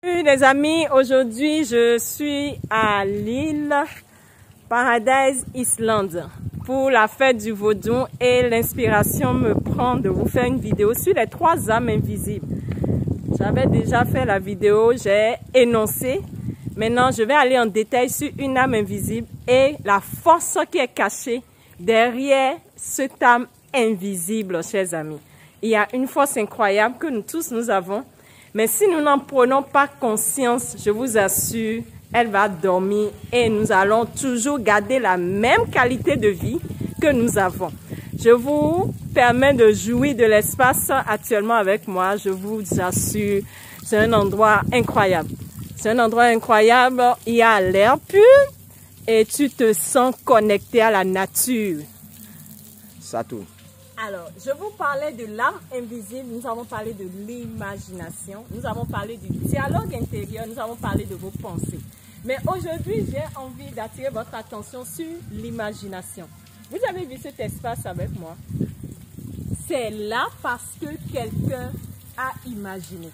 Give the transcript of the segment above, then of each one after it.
Salut les amis, aujourd'hui je suis à l'île Paradise Island pour la fête du Vaudou et l'inspiration me prend de vous faire une vidéo sur les 3 âmes invisibles. J'avais déjà fait la vidéo, j'ai énoncé. Maintenant je vais aller en détail sur une âme invisible et la force qui est cachée derrière cette âme invisible, chers amis. Il y a une force incroyable que nous tous nous avons. Mais si nous n'en prenons pas conscience, je vous assure, elle va dormir et nous allons toujours garder la même qualité de vie que nous avons. Je vous permets de jouir de l'espace actuellement avec moi. Je vous assure, c'est un endroit incroyable. C'est un endroit incroyable. Il y a l'air pur et tu te sens connecté à la nature. Ça tourne. Alors, je vous parlais de l'âme invisible, nous avons parlé de l'imagination, nous avons parlé du dialogue intérieur, nous avons parlé de vos pensées. Mais aujourd'hui, j'ai envie d'attirer votre attention sur l'imagination. Vous avez vu cet espace avec moi? C'est là parce que quelqu'un a imaginé.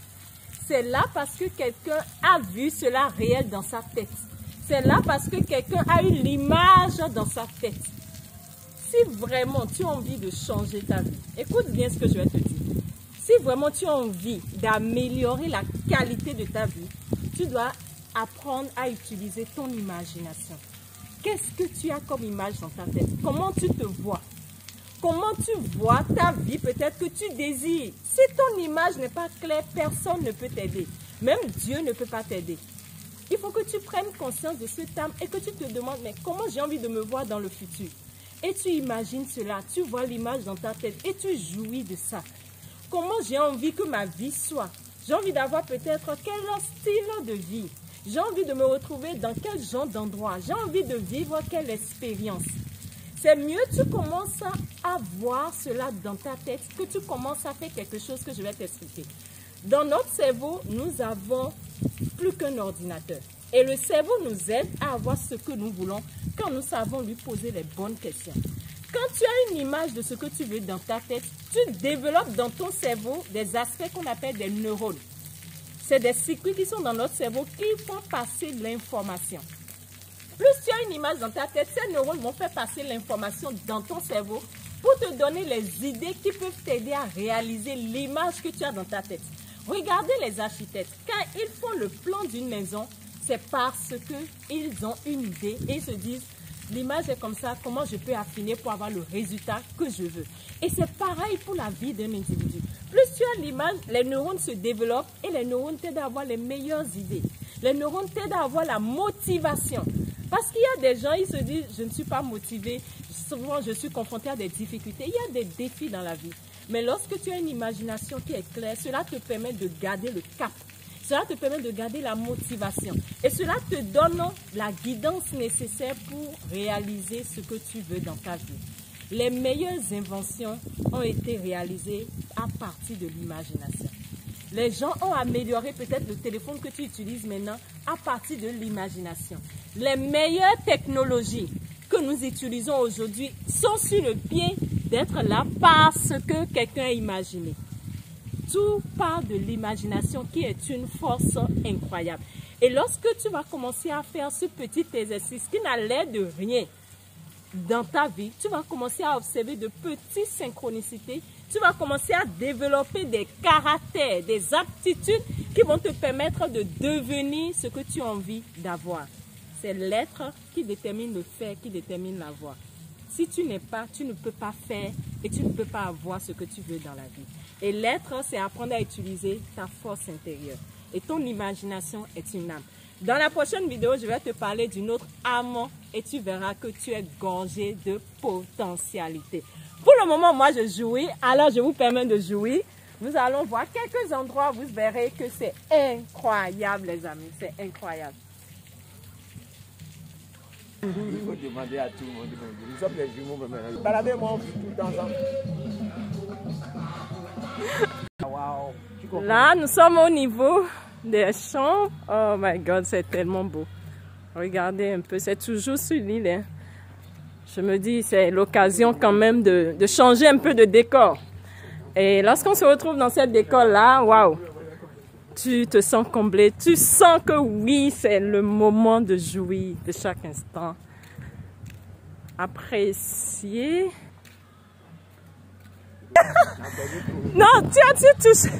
C'est là parce que quelqu'un a vu cela réel dans sa tête. C'est là parce que quelqu'un a eu l'image dans sa tête. Si vraiment tu as envie de changer ta vie, écoute bien ce que je vais te dire. Si vraiment tu as envie d'améliorer la qualité de ta vie, tu dois apprendre à utiliser ton imagination. Qu'est-ce que tu as comme image dans ta tête? Comment tu te vois? Comment tu vois ta vie peut-être que tu désires? Si ton image n'est pas claire, personne ne peut t'aider. Même Dieu ne peut pas t'aider. Il faut que tu prennes conscience de cette âme et que tu te demandes, mais comment j'ai envie de me voir dans le futur? Et tu imagines cela, tu vois l'image dans ta tête et tu jouis de ça. Comment j'ai envie que ma vie soit? J'ai envie d'avoir peut-être quel style de vie? J'ai envie de me retrouver dans quel genre d'endroit? J'ai envie de vivre quelle expérience? C'est mieux tu commences à voir cela dans ta tête que tu commences à faire quelque chose que je vais t'expliquer. Dans notre cerveau, nous avons plus qu'un ordinateur. Et le cerveau nous aide à avoir ce que nous voulons quand nous savons lui poser les bonnes questions. Quand tu as une image de ce que tu veux dans ta tête, tu développes dans ton cerveau des aspects qu'on appelle des neurones. C'est des circuits qui sont dans notre cerveau qui font passer l'information. Plus tu as une image dans ta tête, ces neurones vont faire passer l'information dans ton cerveau pour te donner les idées qui peuvent t'aider à réaliser l'image que tu as dans ta tête. Regardez les architectes, quand ils font le plan d'une maison, c'est parce qu'ils ont une idée et ils se disent, l'image est comme ça, comment je peux affiner pour avoir le résultat que je veux. Et c'est pareil pour la vie d'un individu. Plus tu as l'image, les neurones se développent et les neurones t'aident à avoir les meilleures idées. Les neurones t'aident à avoir la motivation. Parce qu'il y a des gens, ils se disent, je ne suis pas motivé, souvent je suis confronté à des difficultés. Il y a des défis dans la vie. Mais lorsque tu as une imagination qui est claire, cela te permet de garder le cap. Cela te permet de garder la motivation. Et cela te donne la guidance nécessaire pour réaliser ce que tu veux dans ta vie. Les meilleures inventions ont été réalisées à partir de l'imagination. Les gens ont amélioré peut-être le téléphone que tu utilises maintenant à partir de l'imagination. Les meilleures technologies que nous utilisons aujourd'hui sont sur le pied d'être là parce que quelqu'un a imaginé. Tout part de l'imagination qui est une force incroyable. Et lorsque tu vas commencer à faire ce petit exercice qui n'a l'air de rien dans ta vie, tu vas commencer à observer de petites synchronicités. Tu vas commencer à développer des caractères, des aptitudes qui vont te permettre de devenir ce que tu as envie d'avoir. C'est l'être qui détermine le faire, qui détermine l'avoir. Si tu n'es pas, tu ne peux pas faire et tu ne peux pas avoir ce que tu veux dans la vie. Et l'être, c'est apprendre à utiliser ta force intérieure. Et ton imagination est une âme. Dans la prochaine vidéo, je vais te parler d'une autre âme et tu verras que tu es gorgé de potentialité. Pour le moment, moi, je jouis. Alors, je vous permets de jouir. Nous allons voir quelques endroits. Vous verrez que c'est incroyable, les amis. C'est incroyable. Il faut demander à tout le monde. Nous sommes des jumeaux. Baladez-moi tout le temps ensemble. Là, nous sommes au niveau des champs. Oh my God, c'est tellement beau. Regardez un peu, c'est toujours sur l'île. Hein. Je me dis, c'est l'occasion quand même de changer un peu de décor. Et lorsqu'on se retrouve dans cette décor-là, waouh, Tu te sens comblé. Tu sens que oui, c'est le moment de jouir de chaque instant. Apprécier. Non, tu touches.